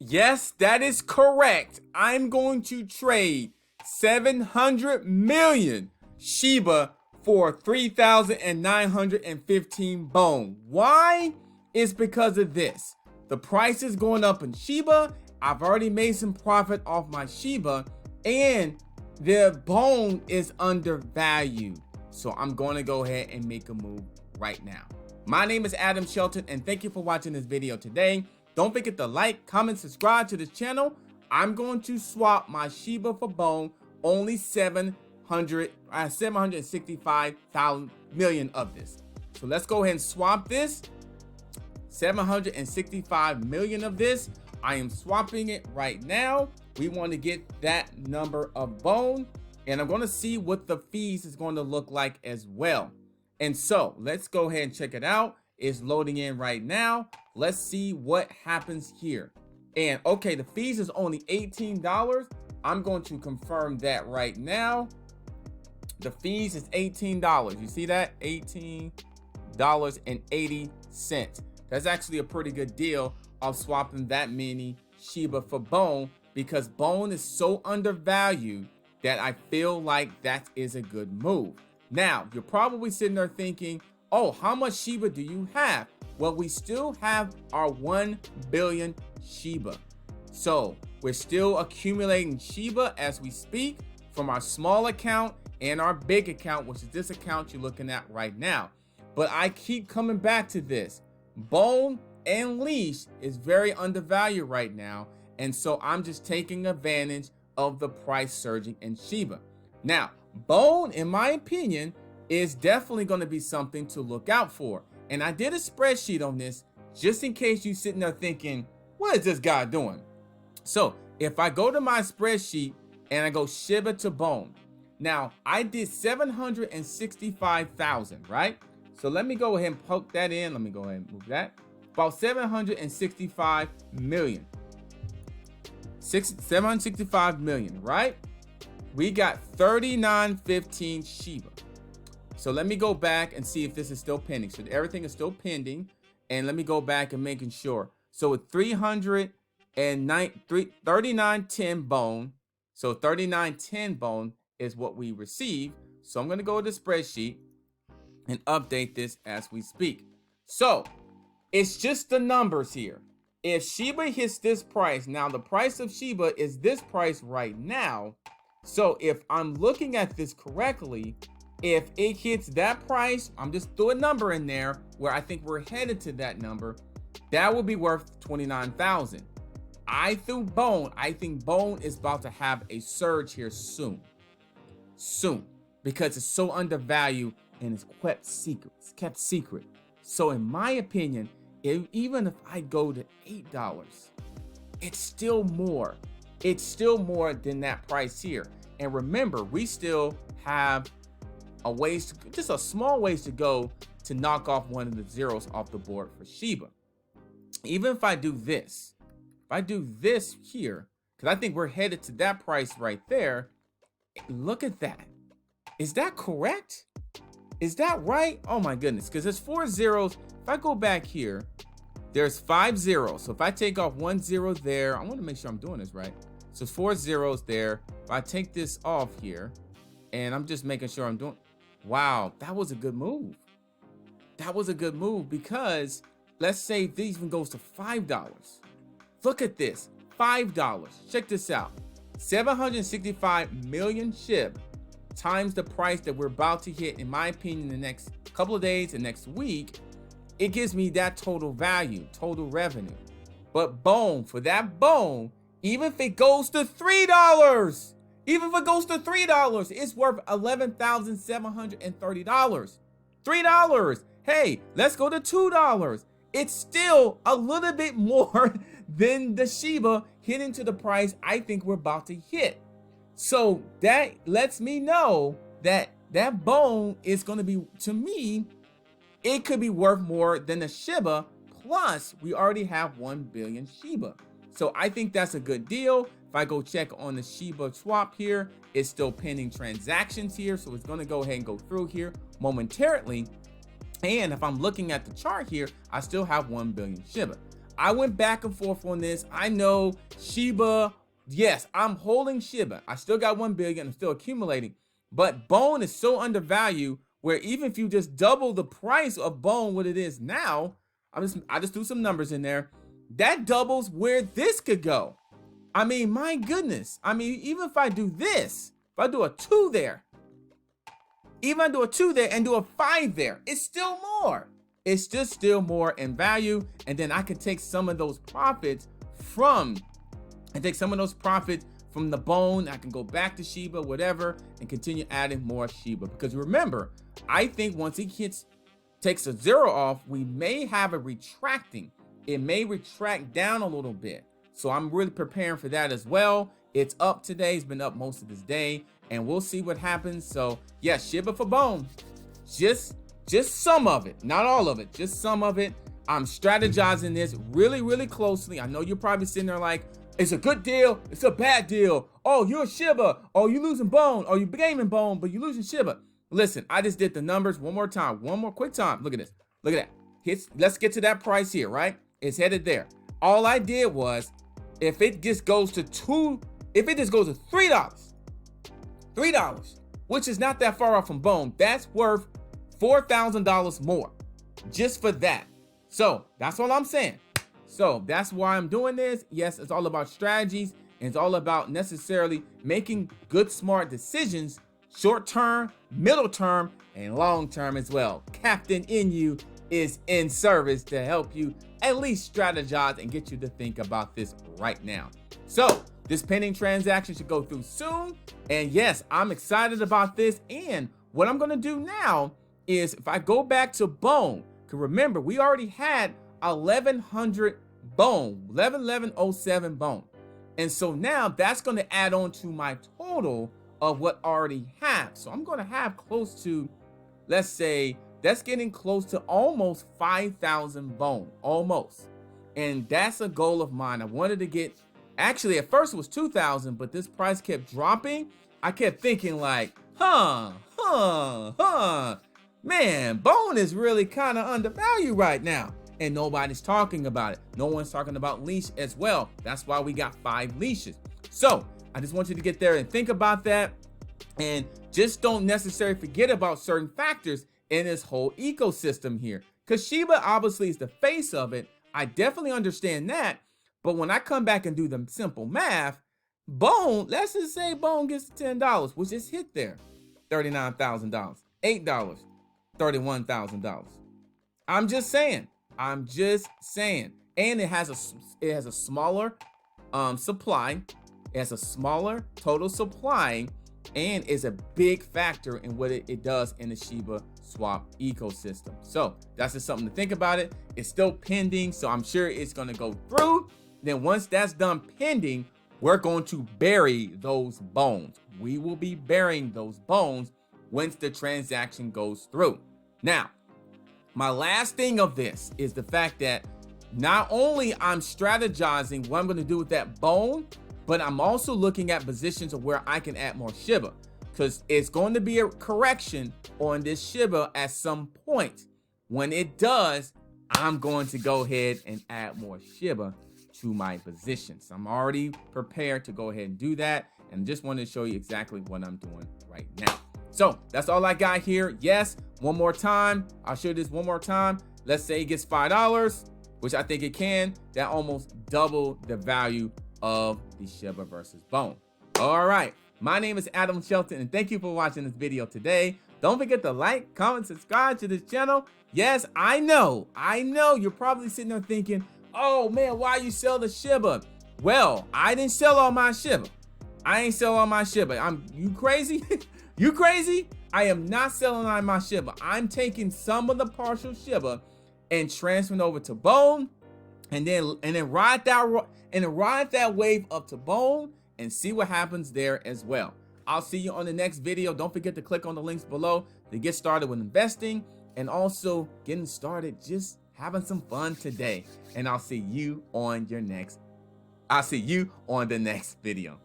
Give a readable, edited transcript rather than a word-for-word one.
Yes, that is correct. I'm going to trade 700 million Shiba for 3,915 bone. Why? It's because of this. The price is going up in Shiba. I've already made some profit off my Shiba, and the bone is undervalued. So I'm going to go ahead and make a move right now. My name is Adam Shelton, and thank you for watching this video today. Don't forget to like, comment, subscribe to this channel. I'm going to swap my Shiba for bone, only 765,000 million of this. So let's go ahead and swap this. 765 million of this. I am swapping it right now. We want to get that number of bone, and I'm going to see what the fees is going to look like as well. And so let's go ahead and check it out. It's loading in right now. Let's see what happens here. And okay, the fees is only $18. I'm going to confirm that right now. The fees is $18. You see that? $18.80. That's actually a pretty good deal of swapping that many Shiba for bone, because bone is so undervalued that I feel like that is a good move. Now, you're probably sitting there thinking, oh, how much Shiba do you have? Well, we still have our 1 billion Shiba. So we're still accumulating Shiba as we speak from our small account and our big account, which is this account you're looking at right now. But I keep coming back to this. Bone and leash is very undervalued right now. And so I'm just taking advantage of the price surging in Shiba. Now, bone, in my opinion, is definitely going to be something to look out for. And I did a spreadsheet on this just in case you're sitting there thinking, what is this guy doing? So if I go to my spreadsheet and I go Shiba to bone, now I did 765,000, right? So let me go ahead and poke that in. Let me go ahead and move that. About 765 million. 765 million, right? We got 3915 Shiba. So let me go back and see if this is still pending. So everything is still pending. And let me go back and making sure. So with 3910 bone. So 3910 bone is what we receive. So I'm going to go to the spreadsheet and update this as we speak. So it's just the numbers here. If Shiba hits this price, now the price of Shiba is this price right now. So if I'm looking at this correctly, if it hits that price, I'm just throw a number in there where I think we're headed to that number, that will be worth 29,000. I think bone is about to have a surge here soon, because it's so undervalued and it's kept secret. So in my opinion, even if I go to $8, it's still more. It's still more than that price here. And remember, we still have a ways to, just a small ways to go to knock off one of the zeros off the board for Shiba. Even if I do this, here, because I think we're headed to that price right there. Look at that. Is that correct? Is that right? Oh my goodness, because there's 4 zeros. If I go back here, there's 5 zeros. So if I take off 1 0 there, I want to make sure I'm doing this right. So 4 zeros there. If I take this off here, and I'm just making sure I'm doing, wow, that was a good move. That was a good move, because let's say if this even goes to $5. Look at this, $5. Check this out. 765 million SHIB times the price that we're about to hit, in my opinion, in the next couple of days and next week, it gives me that total value, total revenue. But bone, for that bone, even if it goes to $3, it's worth $11,730. $3. Hey, let's go to $2. It's still a little bit more than the Shiba hitting to the price I think we're about to hit. So that lets me know that that bone is going to be, to me, it could be worth more than the Shiba. Plus, we already have 1 billion Shiba. So I think that's a good deal. If I go check on the Shiba swap here, it's still pending transactions here. So it's going to go ahead and go through here momentarily. And if I'm looking at the chart here, I still have 1 billion Shiba. I went back and forth on this. I know Shiba, yes, I'm holding Shiba. I still got 1 billion. I'm still accumulating. But Bone is so undervalued where even if you just double the price of Bone what it is now, I just threw some numbers in there. That doubles where this could go. I mean, my goodness. I mean, even if I do this, if I do a 2 there, even if I do a 2 there and do a 5 there, it's still more. It's just still more in value. And then I can take some of those profits from, the Bone. I can go back to Shiba, whatever, and continue adding more Shiba. Because remember, I think once it takes a 0 off, we may have a retracting. It may retract down a little bit. So I'm really preparing for that as well. It's up today. It's been up most of this day, and we'll see what happens. So yeah, Shiba for Bone. Just some of it, not all of it, just some of it. I'm strategizing this really, really closely. I know you're probably sitting there like, it's a good deal, it's a bad deal. Oh, you're a Shiba. Oh, you're losing Bone. Oh, you're gaining Bone, but you're losing Shiba. Listen, I just did the numbers one more time, one more quick time. Look at this. Look at that. Let's get to that price here, right? It's headed there. All I did was, if it just goes to $3, which is not that far off from Bone, that's worth $4,000 more just for that. So that's all I'm saying. So that's why I'm doing this. Yes, it's all about strategies, and it's all about necessarily making good, smart decisions, short term, middle term, and long term as well. Captain Inu is in service to help you at least strategize and get you to think about this right now. So this pending transaction should go through soon. And yes, I'm excited about this. And what I'm going to do now is, if I go back to Bone, because remember, we already had 1100 Bone, 1107 Bone. And so now that's going to add on to my total of what I already have. So I'm going to have close to, let's say, that's getting close to almost 5,000 Bone, almost. And that's a goal of mine. I wanted to get, actually at first it was 2,000, but this price kept dropping. I kept thinking like, man, Bone is really kind of undervalued right now. And nobody's talking about it. No one's talking about leash as well. That's why we got 5 leashes. So I just want you to get there and think about that. And just don't necessarily forget about certain factors in this whole ecosystem here. Because Shiba obviously is the face of it. I definitely understand that. But when I come back and do the simple math, Bone, let's just say Bone gets to $10, which is hit there. $39,000. $8, $31,000. I'm just saying. And it has a smaller supply. It has a smaller total supply, and is a big factor in what it does in the Shiba swap ecosystem. So that's just something to think about it. It's still pending, so I'm sure it's going to go through. Then once that's done pending, we're going to bury those bones. We will be burying those bones once the transaction goes through. Now, my last thing of this is the fact that not only I'm strategizing what I'm going to do with that bone, but I'm also looking at positions of where I can add more Shiba, because it's going to be a correction on this Shiba at some point. When it does, I'm going to go ahead and add more Shiba to my positions. I'm already prepared to go ahead and do that, and just wanted to show you exactly what I'm doing right now. So that's all I got here. Yes, one more time. I'll show you this one more time. Let's say it gets $5, which I think it can. That almost double the value of the Shiba versus Bone. All right, my name is Adam Shelton, and thank you for watching this video today. Don't forget to like, comment, subscribe to this channel. Yes, I know you're probably sitting there thinking, oh man, why you sell the Shiba? Well, I didn't sell all my Shiba. I ain't sell all my Shiba. You crazy? You crazy? I am not selling all my Shiba. I'm taking some of the partial Shiba and transferring over to Bone, and then ride that wave up to Bone and see what happens there as well. I'll see you on the next video. Don't forget to click on the links below to get started with investing and also getting started just having some fun today. And I'll see you on the next video.